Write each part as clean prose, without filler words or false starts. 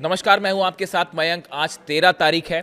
नमस्कार, मैं हूं आपके साथ मयंक। आज 13 तारीख है।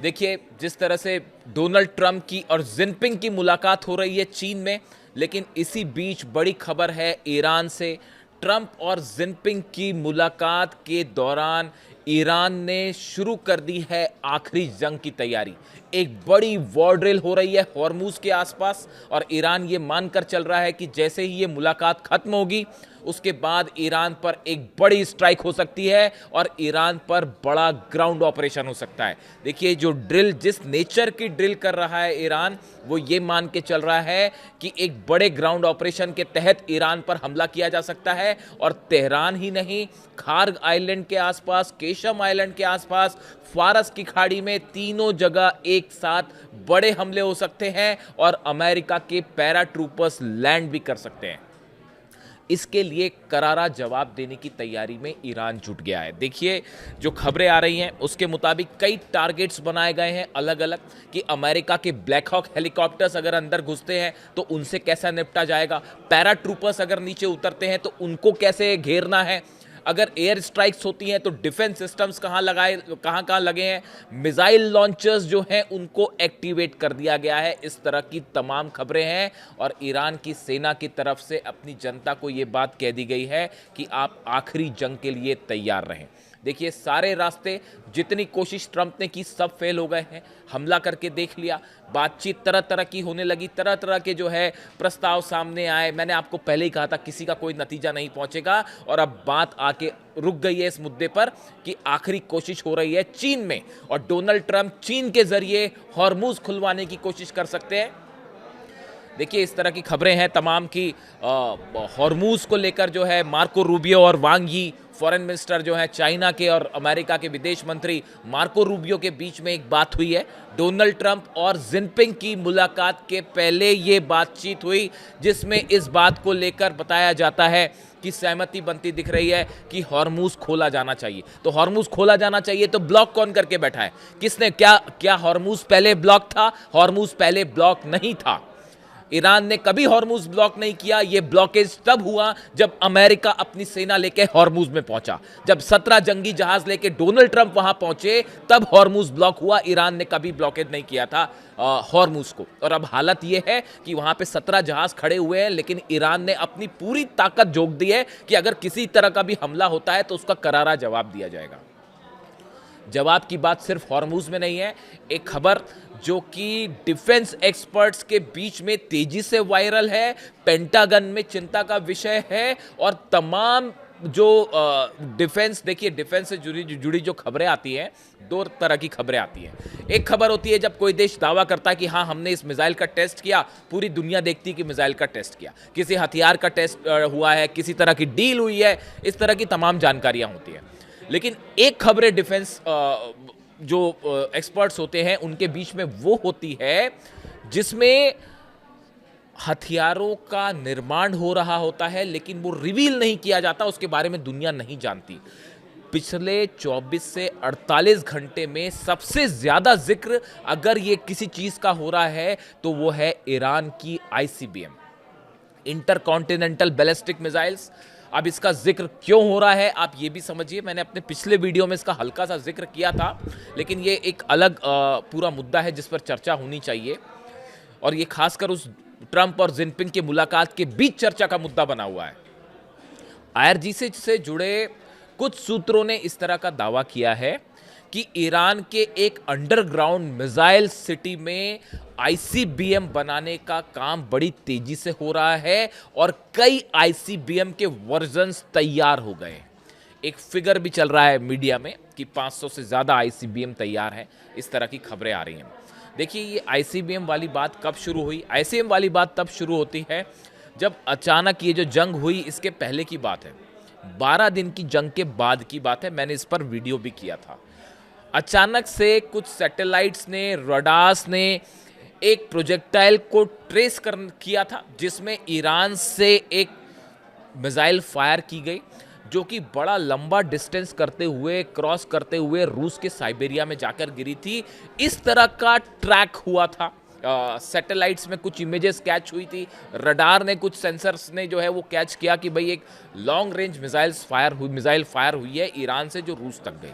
देखिए, जिस तरह से डोनाल्ड ट्रंप की और जिनपिंग की मुलाकात हो रही है चीन में, लेकिन इसी बीच बड़ी खबर है ईरान से। ट्रंप और जिनपिंग की मुलाकात के दौरान ईरान ने शुरू कर दी है आखिरी जंग की तैयारी। एक बड़ी वॉर ड्रिल हो रही है हॉर्मूज के आसपास, और ईरान ये मानकर चल रहा है कि जैसे ही ये मुलाकात खत्म होगी उसके बाद ईरान पर एक बड़ी स्ट्राइक हो सकती है और ईरान पर बड़ा ग्राउंड ऑपरेशन हो सकता है। देखिए, जो ड्रिल जिस नेचर की ड्रिल कर रहा है ईरान, वो ये मान के चल रहा है कि एक बड़े ग्राउंड ऑपरेशन के तहत ईरान पर हमला किया जा सकता है। और तेहरान ही नहीं, खार्ग आइलैंड के आसपास, केशम आइलैंड के आसपास, फारस की खाड़ी में, तीनों जगह एक साथ बड़े हमले हो सकते हैं और अमेरिका के पैराट्रूपर्स लैंड भी कर सकते हैं। इसके लिए करारा जवाब देने की तैयारी में ईरान जुट गया है। देखिए, जो खबरें आ रही हैं उसके मुताबिक कई टारगेट्स बनाए गए हैं अलग अलग, कि अमेरिका के ब्लैक हॉक हेलीकॉप्टर्स अगर अंदर घुसते हैं तो उनसे कैसा निपटा जाएगा, पैराट्रूपर्स अगर नीचे उतरते हैं तो उनको कैसे घेरना है, अगर एयर स्ट्राइक्स होती हैं तो डिफेंस सिस्टम्स कहाँ लगे हैं, मिसाइल लॉन्चर्स जो हैं उनको एक्टिवेट कर दिया गया है। इस तरह की तमाम खबरें हैं और ईरान की सेना की तरफ से अपनी जनता को ये बात कह दी गई है कि आप आखिरी जंग के लिए तैयार रहें। देखिए, सारे रास्ते, जितनी कोशिश ट्रंप ने की, सब फेल हो गए हैं। हमला करके देख लिया, बातचीत तरह तरह की होने लगी, तरह तरह के जो है प्रस्ताव सामने आए। मैंने आपको पहले ही कहा था किसी का कोई नतीजा नहीं पहुंचेगा, और अब बात आके रुक गई है इस मुद्दे पर कि आखिरी कोशिश हो रही है चीन में, और डोनाल्ड ट्रंप चीन के जरिए हॉर्मूज खुलवाने की कोशिश कर सकते हैं। देखिए, इस तरह की खबरें हैं तमाम की हॉर्मूज को लेकर जो है मार्को रूबियो और वांग यी, फॉरेन मिनिस्टर जो है चाइना के, और अमेरिका के विदेश मंत्री मार्को रूबियो के बीच में एक बात हुई है। डोनाल्ड ट्रंप और जिनपिंग की मुलाकात के पहले ये बातचीत हुई, जिसमें इस बात को लेकर बताया जाता है कि सहमति बनती दिख रही है कि हॉर्मूज खोला जाना चाहिए। तो हॉर्मूज खोला जाना चाहिए तो ब्लॉक कौन करके बैठा है? किसने? क्या हॉर्मूज पहले ब्लॉक था? हॉर्मूज पहले ब्लॉक नहीं था। ईरान ने कभी हॉर्मूज ब्लॉक नहीं किया। यह ब्लॉकेज तब हुआ जब अमेरिका अपनी सेना लेके हॉर्मूज में पहुंचा। जब 17 जंगी जहाज लेके डोनाल्ड ट्रंप वहां पहुंचे तब हॉर्मूज ब्लॉक हुआ। ईरान ने कभी ब्लॉकेज नहीं किया था हॉर्मूज को। और अब हालत यह है कि वहां पे 17 जहाज खड़े हुए हैं, लेकिन ईरान ने अपनी पूरी ताकत झोंक दी है कि अगर किसी तरह का भी हमला होता है तो उसका करारा जवाब दिया जाएगा। जवाब की बात सिर्फ हॉर्मूज में नहीं है। एक खबर जो कि डिफेंस एक्सपर्ट्स के बीच में तेजी से वायरल है, पेंटागन में चिंता का विषय है, और तमाम जो डिफेंस, देखिए, डिफेंस से जुड़ी जो खबरें आती हैं, दो तरह की खबरें आती हैं। एक खबर होती है जब कोई देश दावा करता है कि हाँ, हमने इस मिसाइल का टेस्ट किया, पूरी दुनिया देखती है कि मिसाइल का टेस्ट किया, किसी हथियार का टेस्ट हुआ है, किसी तरह की डील हुई है, इस तरह की तमाम जानकारियां होती हैं। लेकिन एक खबरें डिफेंस जो एक्सपर्ट्स होते हैं उनके बीच में वो होती है जिसमें हथियारों का निर्माण हो रहा होता है, लेकिन वो रिवील नहीं किया जाता, उसके बारे में दुनिया नहीं जानती। पिछले 24 से 48 घंटे में सबसे ज्यादा जिक्र अगर ये किसी चीज का हो रहा है तो वो है ईरान की ICBM, इंटरकॉन्टिनेंटल बैलिस्टिक मिसाइल्स। अब इसका जिक्र क्यों हो रहा है आप ये भी समझिए। मैंने अपने पिछले वीडियो में इसका हल्का सा जिक्र किया था, लेकिन ये एक अलग पूरा मुद्दा है जिस पर चर्चा होनी चाहिए, और ये खासकर उस ट्रंप और जिनपिंग की मुलाकात के बीच चर्चा का मुद्दा बना हुआ है। IRGC से जुड़े कुछ सूत्रों ने इस तरह का दावा किया है कि ईरान के एक अंडरग्राउंड मिसाइल सिटी में ICBM बनाने का काम बड़ी तेजी से हो रहा है, और कई ICBM के वर्जन्स तैयार हो गए। एक फिगर भी चल रहा है मीडिया में कि 500 से ज्यादा ICBM तैयार हैं। इस तरह की खबरें आ रही हैं। देखिए, ये ICBM वाली बात कब शुरू हुई? ICBM वाली बात तब शुरू होती है जब अचानक ये जो जंग हुई, इसके पहले की बात है, 12 दिन की जंग के बाद की बात है। मैंने इस पर वीडियो भी किया था। अचानक से कुछ सैटेलाइट्स ने, रडार्स ने एक प्रोजेक्टाइल को ट्रेस किया था, जिसमें ईरान से एक मिसाइल फायर की गई जो कि बड़ा लंबा डिस्टेंस करते हुए, क्रॉस करते हुए रूस के साइबेरिया में जाकर गिरी थी। इस तरह का ट्रैक हुआ था सैटेलाइट्स में कुछ इमेजेस कैच हुई थी, रडार ने कुछ सेंसर्स ने जो है वो कैच किया कि भाई एक लॉन्ग रेंज मिसाइल फायर हुई है ईरान से जो रूस तक गई।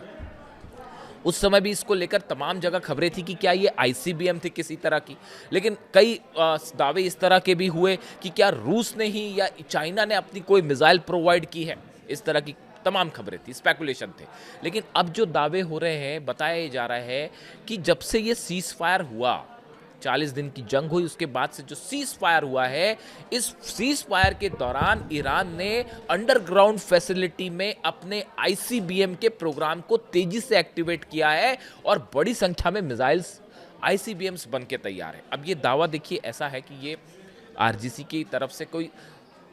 उस समय भी इसको लेकर तमाम जगह खबरें थी कि क्या ये आईसीबीएम थी किसी तरह की, लेकिन कई दावे इस तरह के भी हुए कि क्या रूस ने ही या चाइना ने अपनी कोई मिसाइल प्रोवाइड की है। इस तरह की तमाम खबरें थी, स्पेकुलेशन थे। लेकिन अब जो दावे हो रहे हैं, बताया जा रहा है कि जब से ये सीज फायर हुआ, 40 दिन की जंग हुई, उसके बाद से जो सीज फायर हुआ है, इस सीज फायर के दौरान ईरान ने अंडरग्राउंड फैसिलिटी में अपने आईसीबीएम के प्रोग्राम को तेजी से एक्टिवेट किया है और बड़ी संख्या में मिसाइल्स आईसीबीएम्स बन के तैयार है। अब ये दावा देखिए ऐसा है कि ये आरजीसी की तरफ से कोई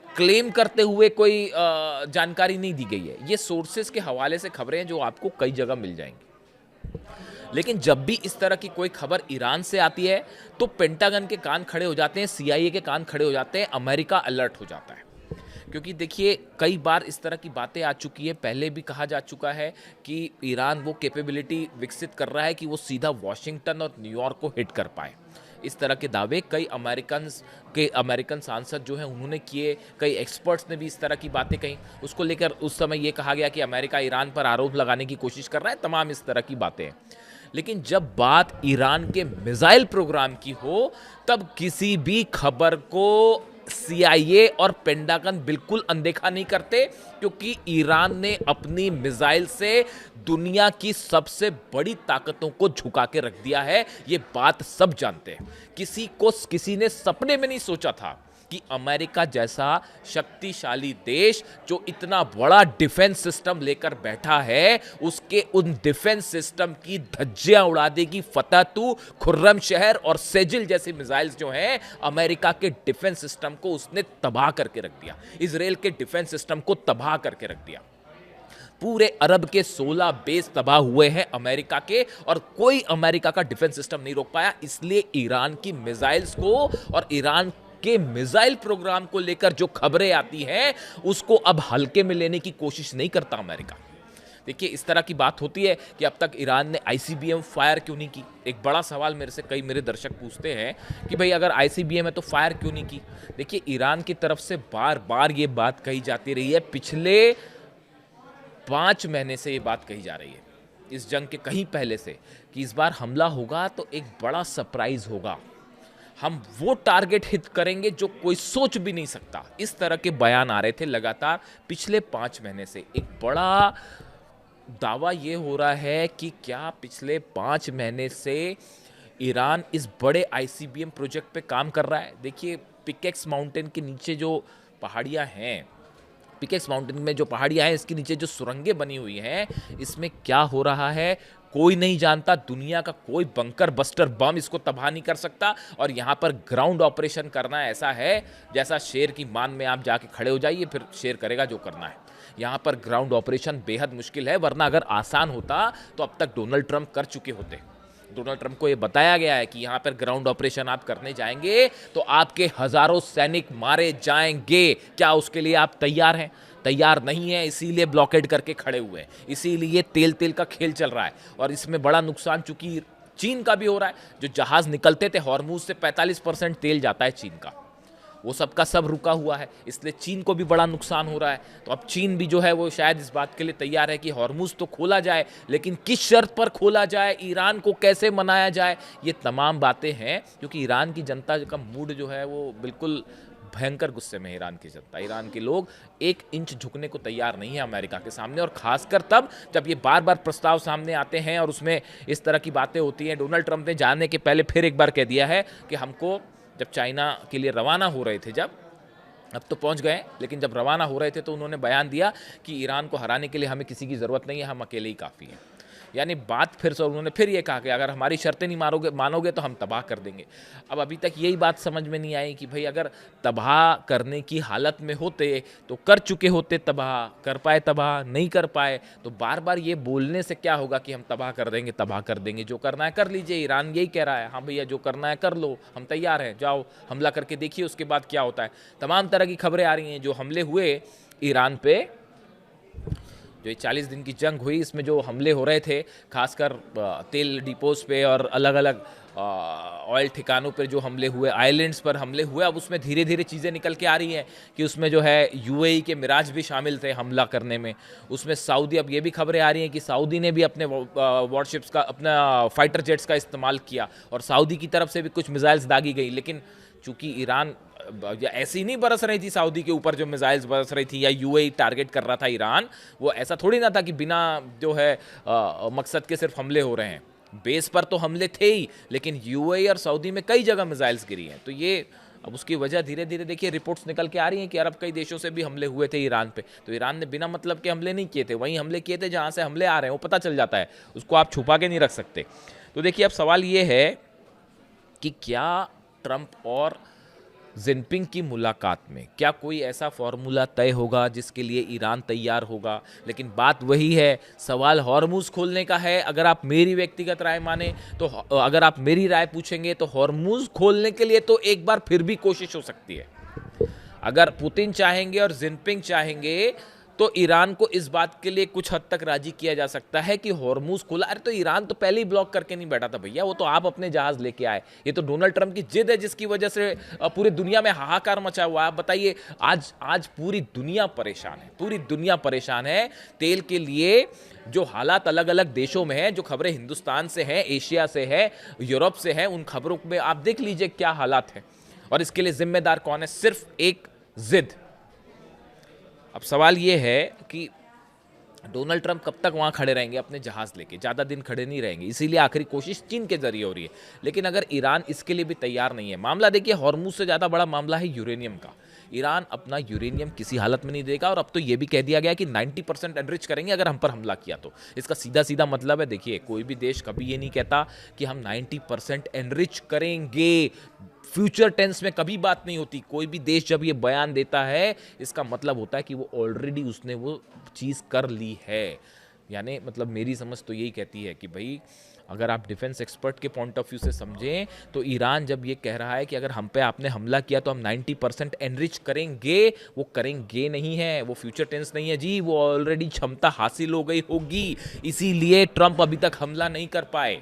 क्लेम करते हुए कोई जानकारी नहीं दी गई है, ये सोर्सेस के हवाले से खबरें हैं जो आपको कई जगह मिल जाएंगी। लेकिन जब भी इस तरह की कोई खबर ईरान से आती है तो पेंटागन के कान खड़े हो जाते हैं, सीआईए के कान खड़े हो जाते हैं, अमेरिका अलर्ट हो जाता है। क्योंकि देखिए कई बार इस तरह की बातें आ चुकी है, पहले भी कहा जा चुका है कि ईरान वो कैपेबिलिटी विकसित कर रहा है कि वो सीधा वॉशिंगटन और न्यूयॉर्क को हिट कर पाए। इस तरह के दावे कई अमेरिकन सांसद जो हैं उन्होंने किए, कई एक्सपर्ट्स ने भी इस तरह की बातें कही। उसको लेकर उस समय ये कहा गया कि अमेरिका ईरान पर आरोप लगाने की कोशिश कर रहा है, तमाम इस तरह की बातें हैं। लेकिन जब बात ईरान के मिसाइल प्रोग्राम की हो तब किसी भी खबर को सीआईए और पेंटागन बिल्कुल अनदेखा नहीं करते, क्योंकि ईरान ने अपनी मिसाइल से दुनिया की सबसे बड़ी ताकतों को झुका के रख दिया है। ये बात सब जानते हैं। किसी ने सपने में नहीं सोचा था कि अमेरिका जैसा शक्तिशाली देश जो इतना बड़ा डिफेंस सिस्टम लेकर बैठा है, उसके उन डिफेंस सिस्टम की धज्जियां उड़ा देगी। फतह तू, खुर्रम शहर और सेजिल जैसी मिसाइल्स जो हैं, अमेरिका के डिफेंस सिस्टम को उसने तबाह करके रख दिया, इजराइल के डिफेंस सिस्टम को तबाह करके रख दिया। पूरे अरब के 16 बेस तबाह हुए हैं अमेरिका के, और कोई अमेरिका का डिफेंस सिस्टम नहीं रोक पाया। इसलिए ईरान की मिसाइल्स को और ईरान के मिसाइल प्रोग्राम को लेकर जो खबरें आती हैं उसको अब हल्के में लेने की कोशिश नहीं करता अमेरिका। देखिए इस तरह की बात होती है कि अब तक ईरान ने आईसीबीएम फायर क्यों नहीं की। एक बड़ा सवाल मेरे दर्शक पूछते हैं कि भाई अगर आईसीबीएम है तो फायर क्यों नहीं की। देखिए ईरान की तरफ से बार बार ये बात कही जाती रही है, पिछले 5 महीने से ये बात कही जा रही है, इस जंग के कहीं पहले से, कि इस बार हमला होगा तो एक बड़ा सरप्राइज होगा, हम वो टारगेट हिट करेंगे जो कोई सोच भी नहीं सकता। इस तरह के बयान आ रहे थे लगातार पिछले 5 महीने से। एक बड़ा दावा ये हो रहा है कि क्या पिछले 5 महीने से ईरान इस बड़े आईसीबीएम प्रोजेक्ट पे काम कर रहा है। देखिए पिकेक्स माउंटेन के नीचे जो पहाड़ियाँ हैं, पिकेक्स माउंटेन में जो पहाड़ियाँ हैं, इसके नीचे जो सुरंगें बनी हुई हैं, इसमें क्या हो रहा है कोई नहीं जानता। दुनिया का कोई बंकर बस्टर बम इसको तबाह नहीं कर सकता। और यहाँ पर ग्राउंड ऑपरेशन करना ऐसा है जैसा शेर की मान में आप जाके खड़े हो जाइए, फिर शेर करेगा जो करना है। यहाँ पर ग्राउंड ऑपरेशन बेहद मुश्किल है, वरना अगर आसान होता तो अब तक डोनाल्ड ट्रंप कर चुके होते। डोनाल्ड ट्रंप को यह बताया गया है कि यहाँ पर ग्राउंड ऑपरेशन आप करने जाएंगे तो आपके हजारों सैनिक मारे जाएंगे। क्या उसके लिए आप तैयार हैं? तैयार नहीं है, इसीलिए ब्लॉकेड करके खड़े हुए हैं, इसीलिए तेल का खेल चल रहा है। और इसमें बड़ा नुकसान चूंकि चीन का भी हो रहा है। जो जहाज निकलते थे हॉर्मूज से 45% तेल जाता है चीन का, वो सबका सब रुका हुआ है, इसलिए चीन को भी बड़ा नुकसान हो रहा है। तो अब चीन भी जो है वो शायद इस बात के लिए तैयार है कि हॉर्मूज तो खोला जाए, लेकिन किस शर्त पर खोला जाए, ईरान को कैसे मनाया जाए, ये तमाम बातें हैं। क्योंकि ईरान की जनता का मूड जो है वो बिल्कुल भयंकर गुस्से में है। ईरान की जनता, ईरान के लोग 1 इंच झुकने को तैयार नहीं है अमेरिका के सामने। और खासकर तब जब ये बार बार प्रस्ताव सामने आते हैं और उसमें इस तरह की बातें होती हैं। डोनाल्ड ट्रंप ने जाने के पहले फिर एक बार कह दिया है कि हमको, जब चाइना के लिए रवाना हो रहे थे, जब अब तो पहुंच गए, लेकिन जब रवाना हो रहे थे तो उन्होंने बयान दिया कि ईरान को हराने के लिए हमें किसी की ज़रूरत नहीं है, हम अकेले ही काफ़ी हैं। यानी बात फिर से उन्होंने फिर ये कहा कि अगर हमारी शर्तें नहीं मानोगे तो हम तबाह कर देंगे। अब अभी तक यही बात समझ में नहीं आई कि भाई अगर तबाह करने की हालत में होते तो कर चुके होते तबाह, कर पाए तबाह, नहीं कर पाए तो बार बार ये बोलने से क्या होगा कि हम तबाह कर देंगे, जो करना है कर लीजिए। ईरान यही कह रहा है, हाँ भैया जो करना है कर लो, हम तैयार हैं, जाओ हमला करके देखिए उसके बाद क्या होता है। तमाम तरह की खबरें आ रही हैं। जो हमले हुए ईरान पे, जो ये 40 दिन की जंग हुई, इसमें जो हमले हो रहे थे, खासकर तेल डिपोज पे और अलग अलग ऑयल ठिकानों पर जो हमले हुए, आइलैंड्स पर हमले हुए, अब उसमें धीरे धीरे चीज़ें निकल के आ रही हैं कि उसमें जो है यूएई के मिराज भी शामिल थे हमला करने में। उसमें सऊदी, अब ये भी खबरें आ रही हैं कि सऊदी ने भी अपने वॉरशिप्स का, अपना फाइटर जेट्स का इस्तेमाल किया और सऊदी की तरफ से भी कुछ मिसाइल्स दागी गई। लेकिन चूंकि ईरान ऐसी नहीं बरस रही थी सऊदी के ऊपर जो मिसाइल्स बरस रही थी, या यूएई टारगेट कर रहा था ईरान, वो ऐसा थोड़ी ना था कि बिना जो है मकसद के सिर्फ हमले हो रहे हैं। बेस पर तो हमले थे ही, लेकिन यूएई और सऊदी में कई जगह मिसाइल्स गिरी हैं। तो ये अब उसकी वजह धीरे धीरे देखिए रिपोर्ट्स निकल के आ रही हैं कि अरब कई देशों से भी हमले हुए थे ईरान पे। तो ईरान ने बिना मतलब के हमले नहीं किए थे, वहीं हमले किए थे जहां से हमले आ रहे हैं, वो पता चल जाता है, उसको आप छुपा के नहीं रख सकते। तो देखिए अब सवाल ये है कि क्या ट्रंप और जिनपिंग की मुलाकात में क्या कोई ऐसा फॉर्मूला तय होगा जिसके लिए ईरान तैयार होगा। लेकिन बात वही है, सवाल हॉर्मुज खोलने का है। अगर आप मेरी व्यक्तिगत राय माने तो, अगर आप मेरी राय पूछेंगे तो हॉर्मुज खोलने के लिए तो एक बार फिर भी कोशिश हो सकती है। अगर पुतिन चाहेंगे और जिनपिंग चाहेंगे तो ईरान को इस बात के लिए कुछ हद तक राजी किया जा सकता है कि हॉर्मुज खुला। अरे तो ईरान तो पहले ही ब्लॉक करके नहीं बैठा था भैया, वो तो आप अपने जहाज लेके आए। ये तो डोनाल्ड ट्रंप की जिद है जिसकी वजह से पूरी दुनिया में हाहाकार मचा हुआ है। आप बताइए, आज पूरी दुनिया परेशान है, पूरी दुनिया परेशान है तेल के लिए। जो हालात अलग अलग देशों में है, जो खबरें हिंदुस्तान से हैं, एशिया से है, यूरोप से है, उन खबरों में आप देख लीजिए क्या हालात है। और इसके लिए जिम्मेदार कौन है? सिर्फ एक जिद। अब सवाल ये है कि डोनाल्ड ट्रंप कब तक वहाँ खड़े रहेंगे अपने जहाज़ लेके? ज़्यादा दिन खड़े नहीं रहेंगे, इसीलिए आखिरी कोशिश चीन के जरिए हो रही है। लेकिन अगर ईरान इसके लिए भी तैयार नहीं है, मामला देखिए हॉर्मुज से ज़्यादा बड़ा मामला है यूरेनियम का। ईरान अपना यूरेनियम किसी हालत में नहीं देगा, और अब तो ये भी कह दिया गया कि 90% एनरिच करेंगे अगर हम पर हमला किया तो। इसका सीधा सीधा मतलब है, देखिए कोई भी देश कभी ये नहीं कहता कि हम 90% एनरिच करेंगे। फ्यूचर टेंस में कभी बात नहीं होती। कोई भी देश जब ये बयान देता है, इसका मतलब होता है कि वो ऑलरेडी उसने वो चीज़ कर ली है। यानी मतलब मेरी समझ तो यही कहती है कि भाई अगर आप डिफेंस एक्सपर्ट के पॉइंट ऑफ व्यू से समझें तो ईरान जब ये कह रहा है कि अगर हम पे आपने हमला किया तो हम 90% एनरिच करेंगे, वो करेंगे नहीं है, वो फ्यूचर टेंस नहीं है जी, वो ऑलरेडी क्षमता हासिल हो गई होगी। इसीलिए ट्रंप अभी तक हमला नहीं कर पाए,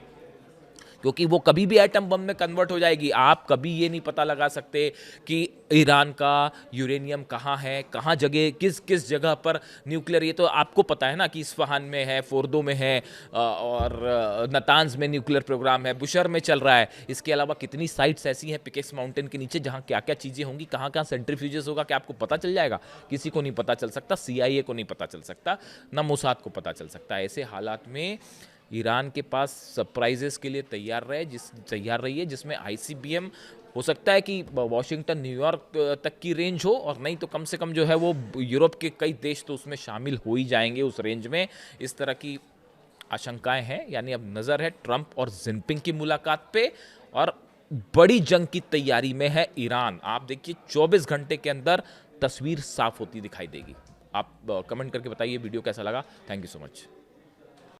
क्योंकि वो कभी भी एटम बम में कन्वर्ट हो जाएगी। आप कभी ये नहीं पता लगा सकते कि ईरान का यूरेनियम कहाँ है, कहाँ जगह, किस किस जगह पर न्यूक्लियर। ये तो आपको पता है ना कि इस्फहान में है, फोर्दो में है, और नतांज में न्यूक्लियर प्रोग्राम है, बुशर में चल रहा है। इसके अलावा कितनी साइट्स ऐसी हैं पिकेक्स माउंटेन के नीचे जहाँ क्या क्या चीज़ें होंगी, कहाँ कहाँ सेंट्रीफ्यूजेस होगा, क्या आपको पता चल जाएगा? किसी को नहीं पता चल सकता, CIA को नहीं पता चल सकता, ना मोसाद को पता चल सकता। ऐसे हालात में ईरान के पास सरप्राइजेस के लिए तैयार रही है, जिसमें ICBM हो सकता है कि वॉशिंगटन न्यूयॉर्क तक की रेंज हो, और नहीं तो कम से कम जो है वो यूरोप के कई देश तो उसमें शामिल हो ही जाएंगे उस रेंज में। इस तरह की आशंकाएं हैं। यानी अब नज़र है ट्रंप और जिनपिंग की मुलाकात पे, और बड़ी जंग की तैयारी में है ईरान। आप देखिए 24 घंटे के अंदर तस्वीर साफ होती दिखाई देगी। आप कमेंट करके बताइए वीडियो कैसा लगा। Thank you so much.